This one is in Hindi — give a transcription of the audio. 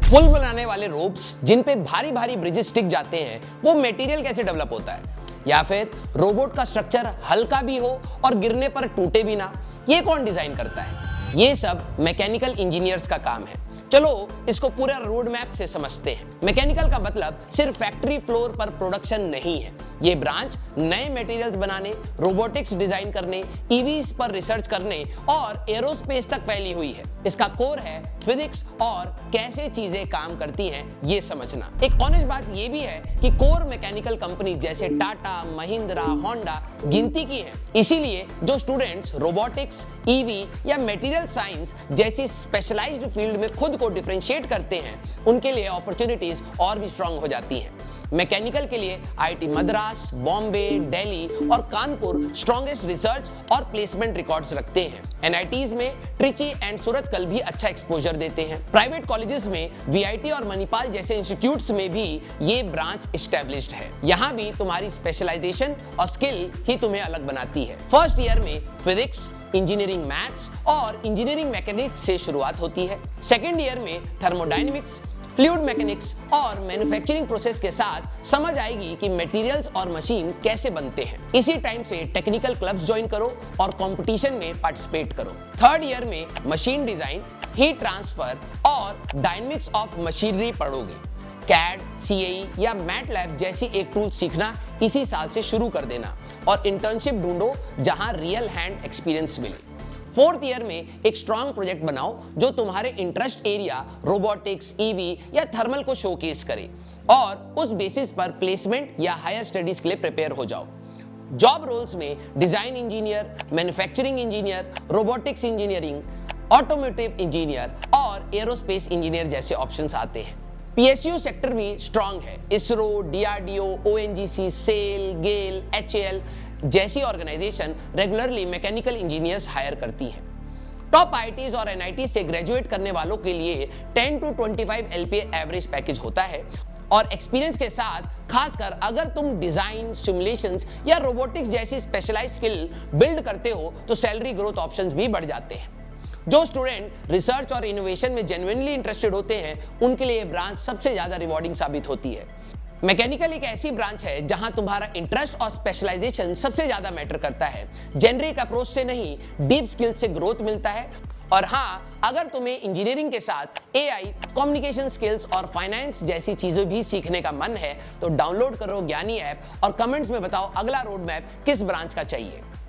पुल बनाने वाले रोप्स जिन पे भारी भारी ब्रिजेस टिक जाते हैं, वो मटेरियल कैसे डेवलप होता है? या फिर रोबोट का स्ट्रक्चर हल्का भी हो और गिरने पर टूटे भी ना, ये कौन डिजाइन करता है? ये सब मैकेनिकल इंजीनियर्स का काम है। चलो इसको पूरा रोड मैप से समझते हैं। मैकेनिकल का मतलब सिर्फ फैक्ट्री फ्लोर पर प्रोडक्शन नहीं है। ये ब्रांच नए मटेरियल्स बनाने, रोबोटिक्स डिजाइन करने, ईवीज पर रिसर्च करने और एरोस्पेस तक फैली हुई है। इसका कोर है फिजिक्स और कैसे चीजें काम करती हैं ये समझना। एक ऑनेस्ट बात ये भी है कि कोर मैकेनिकल कंपनी जैसे टाटा, महिंद्रा, होंडा गिनती की है। इसीलिए जो स्टूडेंट्स रोबोटिक्स, ईवी या मटेरियल साइंस जैसी स्पेशलाइज्ड फील्ड में खुद को डिफरेंशिएट करते हैं, उनके लिए अपॉर्चुनिटीज और भी स्ट्रांग हो जाती हैं। मैकेनिकल के लिए आईआईटी मद्रास, बॉम्बे, दिल्ली और कानपुर स्ट्रॉन्गेस्ट रिसर्च और प्लेसमेंट रिकॉर्ड्स रखते हैं। एनआईटीज में ट्रिची एंड सूरतकल भी अच्छा एक्सपोजर देते हैं। प्राइवेट कॉलेजेस में वीआईटी और मणिपाल जैसे इंस्टीट्यूट्स में भी ये ब्रांच एस्टैब्लिश्ड है। यहाँ भी तुम्हारी स्पेशलाइजेशन और स्किल ही तुम्हें अलग बनाती है। फर्स्ट ईयर में फिजिक्स, इंजीनियरिंग मैथ्स और इंजीनियरिंग मैकेनिक्स से शुरुआत होती है। सेकेंड ईयर में थर्मोडायनेमिक्स, फ्लूइड मैकेनिक्स और मैन्युफैक्चरिंग प्रोसेस के साथ समझ आएगी कि मटेरियल्स और मशीन कैसे बनते हैं। इसी टाइम से टेक्निकल क्लब्स ज्वाइन करो और कंपटीशन में पार्टिसिपेट करो। थर्ड ईयर में मशीन डिजाइन, हीट ट्रांसफर और डायनेमिक्स ऑफ मशीनरी पढ़ोगे। कैड, सीएई या मैटलैब जैसी एक टूल सीखना इसी साल से शुरू कर देना और इंटर्नशिप ढूंढो जहां रियल हैंड एक्सपीरियंस मिले। फोर्थ ईयर में एक स्ट्रॉन्ग प्रोजेक्ट बनाओ जो तुम्हारे इंटरेस्ट एरिया रोबोटिक्स, ईवी या थर्मल को शोकेस करे और उस बेसिस पर प्लेसमेंट या हायर स्टडीज के लिए प्रिपेयर हो जाओ। जॉब रोल्स में design engineer, manufacturing engineer, robotics engineering, automotive engineer और एरोस्पेस इंजीनियर जैसे ऑप्शंस आते हैं। पीएसयू सेक्टर भी स्ट्रांग है। इसरो, डीआरडीओ, ओएनजीसी, सेल, गेल, एचएएल जैसी organization regularly mechanical engineers hire करती है। टॉप आईआईटीज और एनआईटी से ग्रेजुएट करने वालों के लिए 10 to 25 LPA एवरेज पैकेज होता है और एक्सपीरियंस के साथ, खासकर अगर तुम डिजाइन, सिमुलेशंस या रोबोटिक्स जैसी स्पेशलाइज्ड स्किल बिल्ड करते हो तो सैलरी ग्रोथ ऑप्शंस भी बढ़ जाते हैं। जो स्टूडेंट रिसर्च और इनोवेशन में जेन्युइनली इंटरेस्टेड होते हैं, उनके लिए ब्रांच सबसे ज्यादा रिवॉर्डिंग साबित होती है। मैकेनिकल एक ऐसी ब्रांच है जहां तुम्हारा इंटरेस्ट और स्पेशलाइजेशन सबसे ज्यादा मैटर करता है। जेनरिक अप्रोच से नहीं, डीप स्किल से ग्रोथ मिलता है। और हाँ, अगर तुम्हें इंजीनियरिंग के साथ एआई, कम्युनिकेशन स्किल्स और फाइनेंस जैसी चीजें भी सीखने का मन है तो डाउनलोड करो ज्ञानी ऐप और कमेंट्स में बताओ अगला रोड मैप किस ब्रांच का चाहिए।